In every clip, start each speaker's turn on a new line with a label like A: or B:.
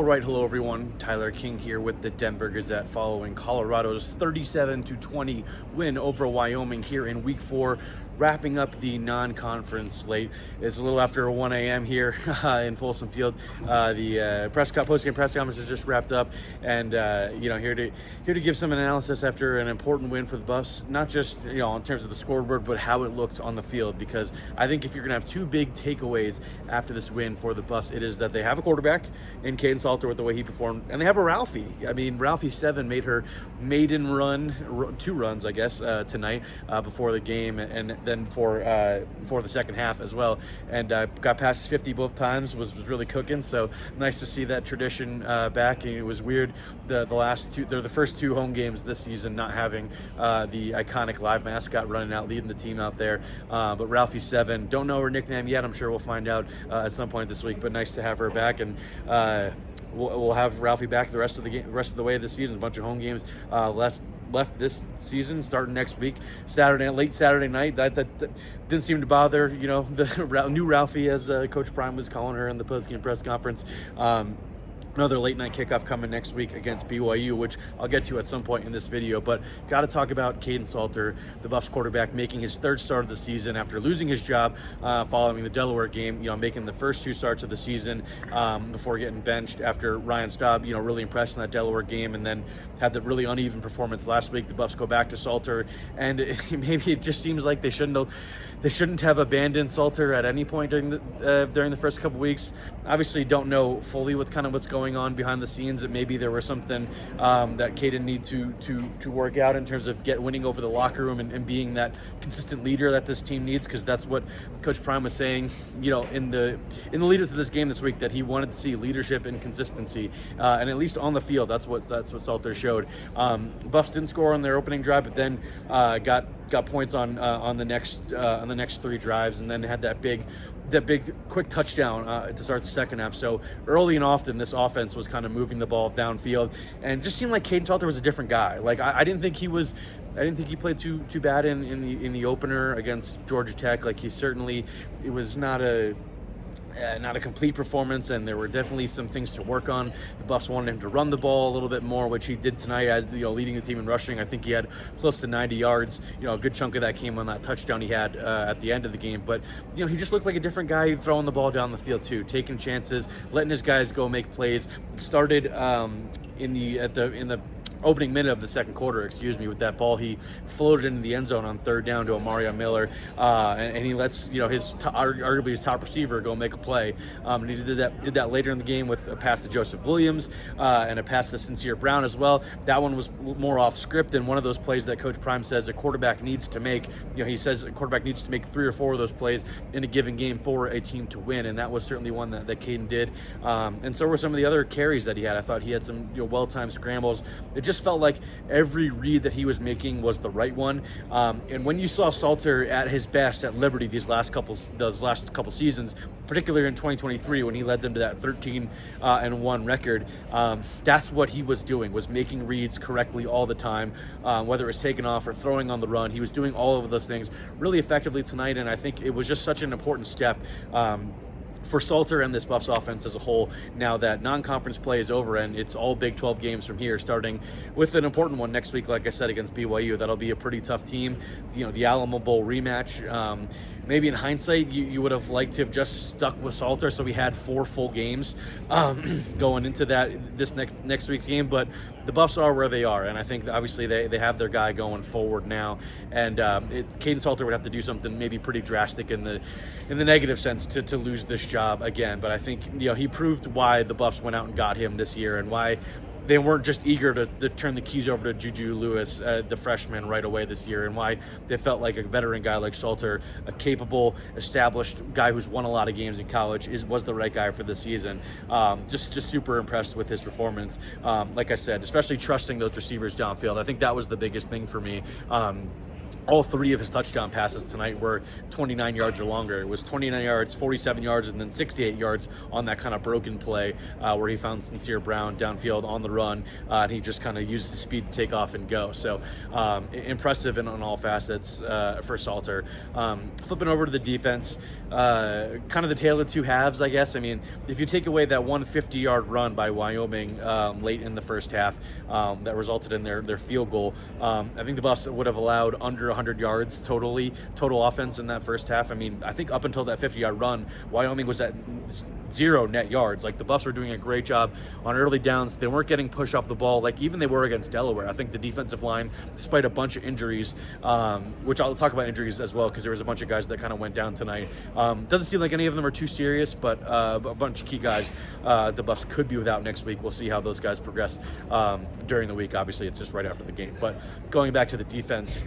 A: All right, hello everyone. Tyler King here with the Denver Gazette following Colorado's 37-20 win over Wyoming here in week 4, wrapping up the non-conference slate. It's a little after 1 a.m. here in Folsom Field. The post-game press conference is just wrapped up, and here to give some analysis after an important win for the Buffs. Not just in terms of the scoreboard, but how it looked on the field. Because I think if you're gonna have two big takeaways after this win for the Buffs, it is that they have a quarterback in Kaidon Salter with the way he performed, and they have a Ralphie. I mean, Ralphie 7 made her maiden run, 2 runs, I guess, tonight before the game, and then for the second half as well, and got past 50 both times. Was really cooking. So nice to see that tradition back. And it was weird they're the first 2 home games this season not having the iconic live mascot running out, leading the team out there. But Ralphie 7, don't know her nickname yet. I'm sure we'll find out at some point this week. But nice to have her back, and we'll have Ralphie back the rest of the way this season. A bunch of home games left this season, starting next week, late Saturday night. That didn't seem to bother the new Ralphie, as Coach Prime was calling her in the post-game press conference. Another late night kickoff coming next week against BYU, which I'll get to at some point in this video. But got to talk about Kaidon Salter, the Buffs quarterback, making his 3rd start of the season after losing his job following the Delaware game. Making the first 2 starts of the season before getting benched after Ryan Staub, really impressed in that Delaware game, and then had the really uneven performance last week. The Buffs go back to Salter, and maybe it just seems like they shouldn't have abandoned Salter at any point during the first couple weeks. Obviously, don't know fully what's going on behind the scenes. That maybe there was something that Kaidon need to work out in terms of winning over the locker room and being that consistent leader that this team needs, because that's what Coach Prime was saying in the lead-up to this game this week, that he wanted to see leadership and consistency, and at least on the field that's what Salter showed. Buffs didn't score on their opening drive, but then got points on the next 3 drives, and then had that big quick touchdown to start the second half. So early and often this offense was kind of moving the ball downfield, and just seemed like Kaidon Salter was a different guy. Like I didn't think he played too bad in the opener against Georgia Tech. Like it was not a complete performance, and there were definitely some things to work on. The Buffs wanted him to run the ball a little bit more, which he did tonight, as leading the team in rushing. I think he had close to 90 yards. A good chunk of that came on that touchdown he had at the end of the game. But he just looked like a different guy throwing the ball down the field too, taking chances, letting his guys go make plays. Started in the opening minute of the second quarter, with that ball he floated into the end zone on 3rd down to Amario Miller, and he lets arguably his top receiver go make a play, and he did that later in the game with a pass to Joseph Williams and a pass to Sincere Brown as well. That one was more off script, and one of those plays that Coach Prime says a quarterback needs to make. He says a quarterback needs to make 3 or 4 of those plays in a given game for a team to win, and that was certainly one that Kaidon did, and so were some of the other carries that he had. I thought he had some well-timed scrambles. It just felt like every read that he was making was the right one. And when you saw Salter at his best at Liberty those last couple seasons, particularly in 2023 when he led them to that 13-1 record, that's what he was doing, was making reads correctly all the time, whether it was taking off or throwing on the run. He was doing all of those things really effectively tonight, and I think it was just such an important step for Salter and this Buffs offense as a whole, now that non-conference play is over and it's all Big 12 games from here, starting with an important one next week, like I said, against BYU. That'll be a pretty tough team. The Alamo Bowl rematch. Maybe in hindsight, you would have liked to have just stuck with Salter, so we had 4 full games going into this next week's game. But the Buffs are where they are, and I think obviously they have their guy going forward now, and Kaidon Salter would have to do something maybe pretty drastic in the negative sense to lose this job again. But I think he proved why the Buffs went out and got him this year, and why they weren't just eager to turn the keys over to Juju Lewis, the freshman, right away this year, and why they felt like a veteran guy like Salter, a capable, established guy who's won a lot of games in college, was the right guy for this season. Just super impressed with his performance. Like I said, especially trusting those receivers downfield. I think that was the biggest thing for me. all 3 of his touchdown passes tonight were 29 yards or longer. It was 29 yards, 47 yards, and then 68 yards on that kind of broken play where he found Sincere Brown downfield on the run, and he just kind of used the speed to take off and go. So impressive on all facets for Salter. Flipping over to the defense, kind of the tale of 2 halves, I guess. I mean, if you take away that 150-yard run by Wyoming late in the first half that resulted in their field goal, I think the Buffs would have allowed under 100 yards total offense in that first half. I mean, I think up until that 50-yard run, Wyoming was at 0 net yards. Like, the Buffs were doing a great job on early downs. They weren't getting pushed off the ball like even they were against Delaware. I think the defensive line, despite a bunch of injuries, which I'll talk about injuries as well because there was a bunch of guys that kind of went down tonight. Doesn't seem like any of them are too serious, but a bunch of key guys the Buffs could be without next week. We'll see how those guys progress during the week. Obviously, it's just right after the game. But going back to the defense,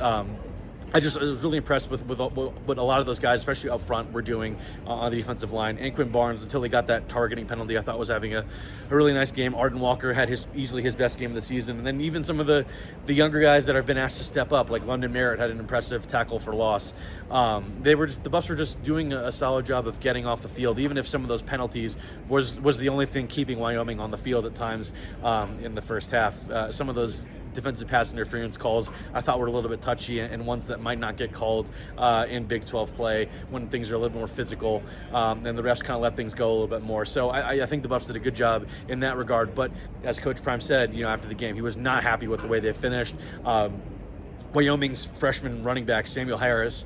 A: I was really impressed with what a lot of those guys, especially up front, were doing on the defensive line. And Quinn Barnes, until he got that targeting penalty, I thought was having a really nice game. Arden Walker had easily his best game of the season. And then even some of the younger guys that have been asked to step up, like London Merritt, had an impressive tackle for loss. The Buffs were just doing a solid job of getting off the field, even if some of those penalties was the only thing keeping Wyoming on the field at times in the first half. Some of those defensive pass interference calls I thought were a little bit touchy, and ones that might not get called in Big 12 play when things are a little more physical, and the refs kind of let things go a little bit more. So I think the Buffs did a good job in that regard. But as Coach Prime said, after the game, he was not happy with the way they finished. Wyoming's freshman running back Samuel Harris,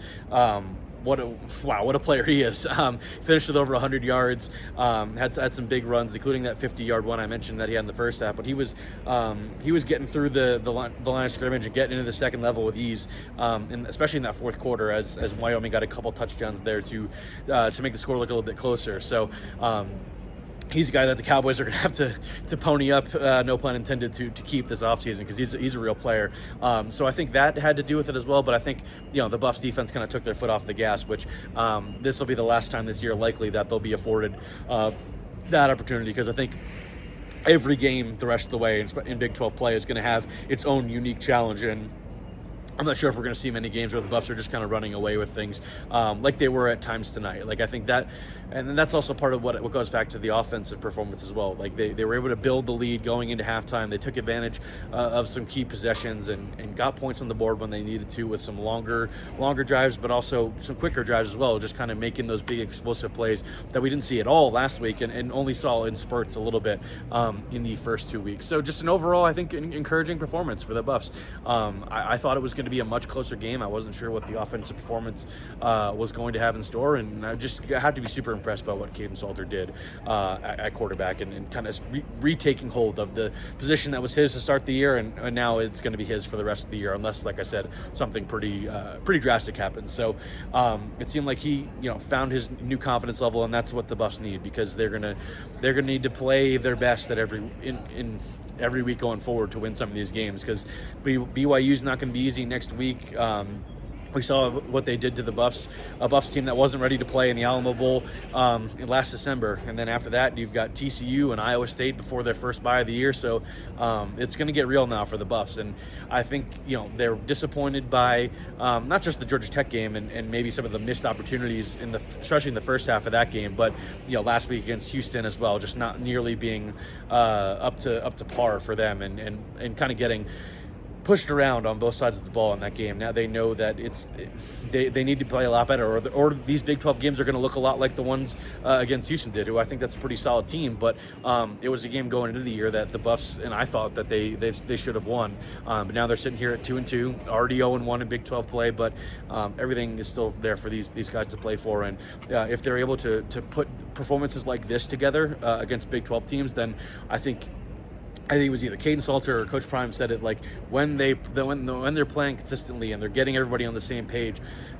A: what a player he is. Finished with over 100 yards, had some big runs, including that 50-yard one I mentioned that he had in the first half. But he was getting through the line of scrimmage and getting into the second level with ease, and especially in that fourth quarter as Wyoming got a couple touchdowns there to make the score look a little bit closer. So he's a guy that the Cowboys are going to have to pony up, no pun intended, to keep this offseason because he's a real player. So I think that had to do with it as well. But I think the Buffs defense kind of took their foot off the gas, which this will be the last time this year likely that they'll be afforded that opportunity, because I think every game the rest of the way in Big 12 play is going to have its own unique challenge. And I'm not sure if we're going to see many games where the Buffs are just kind of running away with things like they were at times tonight. Like, I think that, and then that's also part of what goes back to the offensive performance as well. Like, they were able to build the lead going into halftime. They took advantage of some key possessions and got points on the board when they needed to, with some longer drives, but also some quicker drives as well, just kind of making those big explosive plays that we didn't see at all last week and only saw in spurts a little bit in the first 2 weeks. So just an overall, I think, encouraging performance for the Buffs. I thought it was going to be a much closer game. I wasn't sure what the offensive performance was going to have in store, and I just had to be super impressed by what Kaidon Salter did at quarterback and kind of retaking hold of the position that was his to start the year, and now it's going to be his for the rest of the year, unless, like I said, something pretty drastic happens. So it seemed like he found his new confidence level, and that's what the Buffs need, because they're gonna need to play their best at every week going forward to win some of these games, because BYU's not going to be easy next week. We saw what they did to the Buffs, a Buffs team that wasn't ready to play in the Alamo Bowl last December. And then after that, you've got TCU and Iowa State before their first bye of the year. So it's going to get real now for the Buffs. And I think, they're disappointed by not just the Georgia Tech game and maybe some of the missed opportunities, especially in the first half of that game, but, last week against Houston as well, just not nearly being up to par for them and kind of getting pushed around on both sides of the ball in that game. Now they know that they need to play a lot better, or these Big 12 games are going to look a lot like the ones against Houston did, who I think that's a pretty solid team. But it was a game going into the year that the Buffs, and I thought that they should have won. But now they're sitting here at 2-2, already 0-1 in Big 12 play. But everything is still there for these guys to play for. And if they're able to put performances like this together against Big 12 teams, then I think it was either Kaidon Salter or Coach Prime said it, like when they're playing consistently and they're getting everybody on the same page,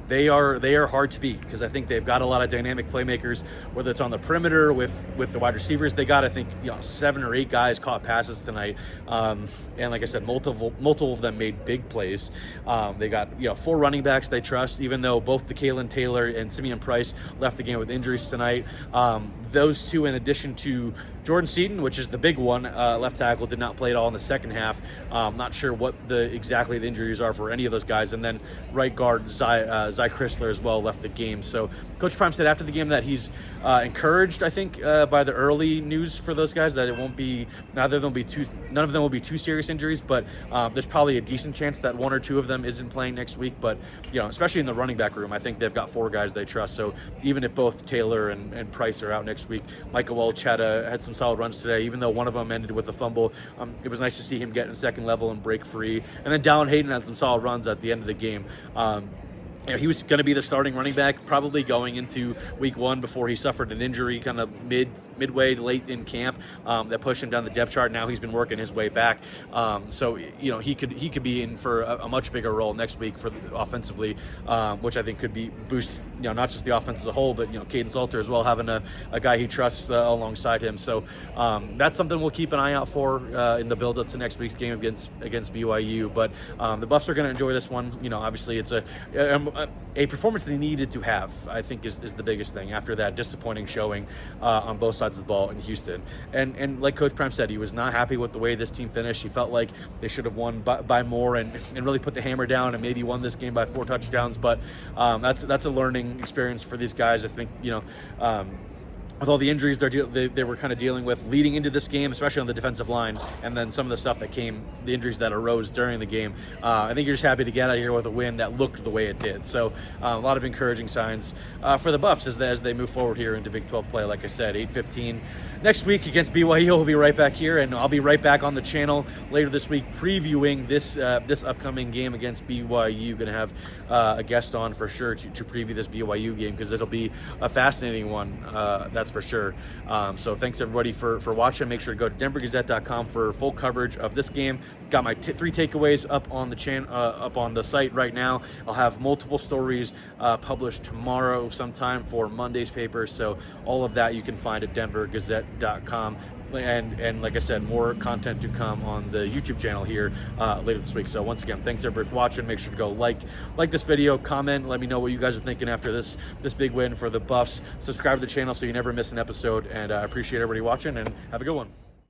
A: they are hard to beat, because I think they've got a lot of dynamic playmakers, whether it's on the perimeter with the wide receivers. They got, I think, 7 or 8 guys caught passes tonight, and like I said, multiple of them made big plays. They got 4 running backs they trust, even though both DeKalen Taylor and Simeon Price left the game with injuries tonight. Those two, in addition to Jordan Seaton, which is the big one, left tackle, did not play at all in the second half. Not sure what exactly the injuries are for any of those guys. And then right guard Zy Chrysler as well left the game. So Coach Prime said after the game that he's encouraged, I think, by the early news for those guys, that it won't be, none of them will be too serious injuries, but there's probably a decent chance that 1 or 2 of them isn't playing next week. But especially in the running back room, I think they've got 4 guys they trust. So even if both Taylor and Price are out next week, Michael Welch had some solid runs today, even though one of them ended with a fumble. It was nice to see him get in second level and break free. And then Dallin Hayden had some solid runs at the end of the game. He was going to be the starting running back probably going into week 1 before he suffered an injury kind of midway late in camp that pushed him down the depth chart. Now he's been working his way back. So he could be in for a much bigger role next week for offensively, which I think could be boost not just the offense as a whole, but Kaidon Salter as well, having a guy he trusts alongside him. So that's something we'll keep an eye out for in the build up to next week's game against BYU. But the Buffs are going to enjoy this one. Obviously it's a performance they needed to have, I think, is the biggest thing after that disappointing showing on both sides of the ball in Houston. And like Coach Prime said, he was not happy with the way this team finished. He felt like they should have won by more and really put the hammer down and maybe won this game by 4 touchdowns. But that's a learning experience for these guys. I think with all the injuries they were kind of dealing with leading into this game, especially on the defensive line, and then some of the stuff the injuries that arose during the game. I think you're just happy to get out of here with a win that looked the way it did. So a lot of encouraging signs for the Buffs as they move forward here into Big 12 play. Like I said, 8:15 next week against BYU. We'll be right back here, and I'll be right back on the channel later this week previewing this upcoming game against BYU. Going to have a guest on for sure to preview this BYU game, because it'll be a fascinating one. That's for sure. So thanks everybody for watching. Make sure to go to denvergazette.com for full coverage of this game. Got my 3 takeaways up on the up on the site right now. I'll have multiple stories published tomorrow sometime for Monday's paper. So all of that you can find at denvergazette.com. And like I said, more content to come on the YouTube channel here later this week. So once again, thanks everybody for watching. Make sure to go like this video, comment, let me know what you guys are thinking after this big win for the Buffs. Subscribe to the channel so you never miss an episode. And I appreciate everybody watching, and have a good one.